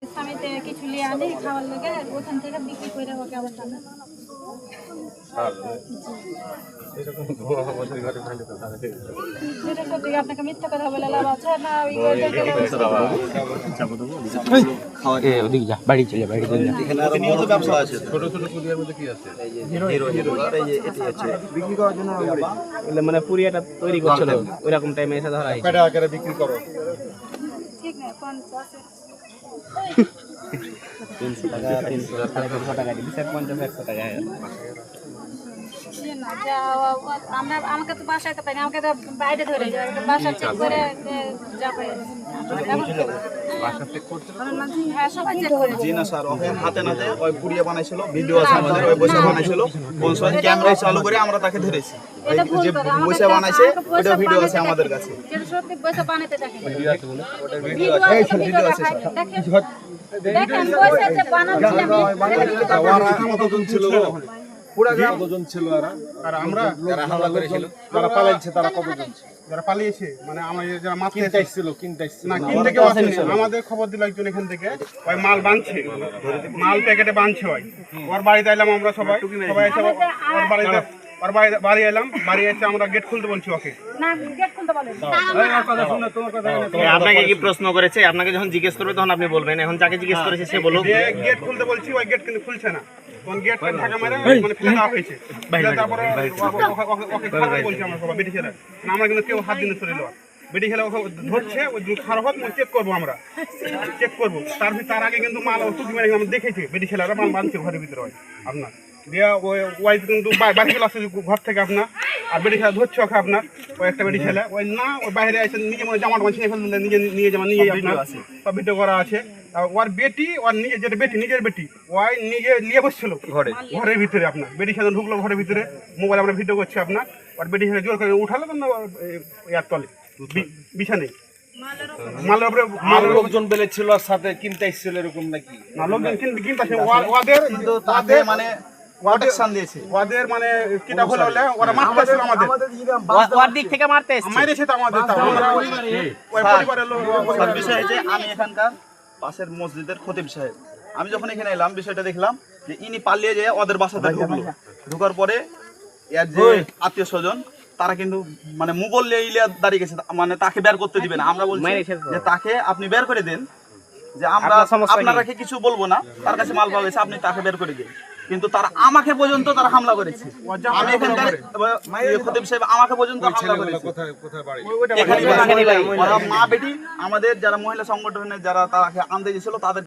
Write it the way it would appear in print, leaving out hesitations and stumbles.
স্বামীতে কিছু নিয়ে আনি খাওয়ার লেগে ওখান থেকে বিক্রি করে ওকে আবার টাকা যেটা সত্যি আপনাকে মিথ্যা কথা বলে লাভ আছে না ওই ওদিকে যা বাড়ি চলে বাড়ি চলে প্রতিনিয়ত ব্যবসা আছে। ছোট ছোট পুলিয়ার মধ্যে কি আছে? আর এই যে এটি হচ্ছে বিক্রি করার জন্য মানে পুরিয়াটা তৈরি করছিল ওইরকম টাইমে এসে ধরা হয়েছে। কয়টা আকারে বিক্রি করো? ঠিক না 300 টাকা 300 টাকা দিবি 50-100 টাকা না যা আমরা আমাকে তো বাসায় কথা আমাকে তো বাইরে ধরে যায় বাসা চেক করে যা করে বাসা চেক করতে হ্যাঁ সবাই চেক করে জি না স্যার, ওকে হাতে নাতে ওই পুড়িয়ে বানাইছিল, ভিডিও আছে আমাদের, ওই বসে বানাইছিল, কোন সময় ক্যামেরা চালু করে আমরা তাকে ধরেছি। ওই যে বসে বানাইছে ওটা ভিডিও আছে আমাদের কাছে। যেটা সত্যি পয়সা বানাতে থাকে ভিডিও আছে বলে ভিডিও আছে, এই ভিডিও আছে স্যার। দেখেন পয়সা যে বানাচ্ছিলাম কতজন ছিল? পুরা গ্রাম কতজন ছিল? আর আমরা যারা হামলা করেছিল, যারা পালাইছে তারা কতজন ছিল? যারা পালিয়েছে মানে আমাদের যারা মাছ কিনতে আসছিল না কিনতে কেউ আসেনি, আমাদের খবর দিল একজন এখান থেকে ওই মাল বাঁধছে, মাল প্যাকেটে বাঁধছে ওই ওর বাড়িতে এলাম আমরা সবাই এসে ওর বাড়ি এলাম, বাড়ি এসে আমরা গেট খুলতে বলছি ওকে। না গেট খুলতে বলেন কথা শুনে তোমার কথা আপনাকে কি প্রশ্ন করেছে? আপনাকে যখন জিজ্ঞেস করবে তখন আপনি বলবেন, এখন যাকে জিজ্ঞেস করেছে সে বলুক। গেট খুলতে বলছি, ওই গেট কিন্তু খুলছে না, তখন গেট ঢাকা মেরে মানে ফেলে দেওয়া হয়েছে। তারপরে ওকে খারাপ বলছি আমরা সবাই বেটি ছেলে না, আমরা কিন্তু কেউ হাত দিনে শরীর বেটি খেলে ওকে ধরছে, ওই খারাপ হোক চেক করবো, আমরা চেক করবো। তার আগে কিন্তু মাল টুকি মেরে আমরা দেখেছি বেটি ছেলেরা মাল বাঁধছে ঘরের ভিতরে হয় আপনার দিয়া ওই কিন্তু বাড়ি চলে আসছে ঘর থেকে আপনার, আর বেটি খেলা ধরছে ওকে আপনার ওই একটা বেটি ছেলে ওই না ওই বাইরে এসে নিজে মানে জামাটা ছিঁড়ে ফেললে নিজে নিয়ে যাওয়া নিয়ে আপনার সব ভিডিও করা আছে। ওর বেটি ওর নিজে যেটা বেটি নিজের বেটি ওই নিজে নিয়ে বসছিল ঘরের ভিতরে আপনার, বেটি খেলা ঢুকলো ঘরের ভিতরে, মোবাইল আমরা ভিডিও করছি আপনার, ওর বেটি খেলা জোর করে উঠালো তো ইয়ার তলে বিছানায় মালের উপরে মালের লোকজন বেলে ছিল আর সাথে কিনতে আসছিল এরকম নাকি? না লোকজন কিনতে আসে ওদের কিন্তু তাকে মানে প্রোটেকশন দিয়েছে। ওদের মানে কিটা হলে ওরা মারতে ছিল আমাদের, ওর দিক থেকে মারতে এসেছে। মাইরেছে তো আমাদের, আমরা ওই পরিবারের লোক। স্যার বিষয় হচ্ছে আমি এখানকার পাশের মসজিদের খতিব সাহেব, আমি যখন এখানে এলাম বিষয়টা দেখলাম যে ইনি পালিয়ে যেয়ে ওদের বাসাতে ঢুকলো, ঢোকার পরে এর যে আত্মীয় স্বজন তারা কিন্তু মানে মুবল ইলিয়া দাঁড়িয়ে গেছে, মানে তাকে বের করতে দিবে না। আমরা বলছি যে তাকে আপনি বের করে দেন, যে আমরা আপনারাকে কিছু বলবো না, তার কাছে মাল পাওয়া গেছে, আপনি তাকে বের করে দিন। কিন্তু তারা আমাকে পর্যন্ত তারা হামলা করেছে, আমি এখানকার খতিব সাহেব আমাকে পর্যন্ত হামলা করেছে। কোথায় বাড়ি? এখানে মা বেটি আমাদের যারা মহিলা সংগঠনের যারা তাকে আনতে গেছিল তাদের